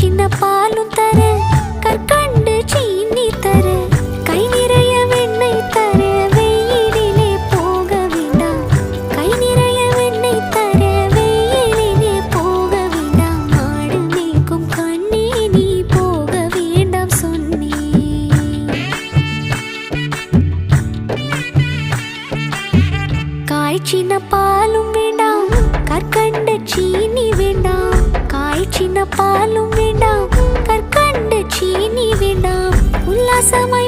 காய்ச்சின பாலும் தர கற்கண்டு சீனி தர கை நிறைய வெண்ணெய் தர வெயிலிலே போக வேண்டாம் கை நிறைய வெண்ணெய் தர வெயிலிலே போக வேண்டாம் மாடு மேய்க்கும் கண்ணே நீ போக வேண்டாம் சொன்னேன் காய்ச்சின பாலும் வேண்டாம் கற்கண்டு சீனி வேண்டாம் காய்ச்சின பாலும் வேண்டாம் கற்கண்டு சீனி வேண்டாம் உல்லாசமாய்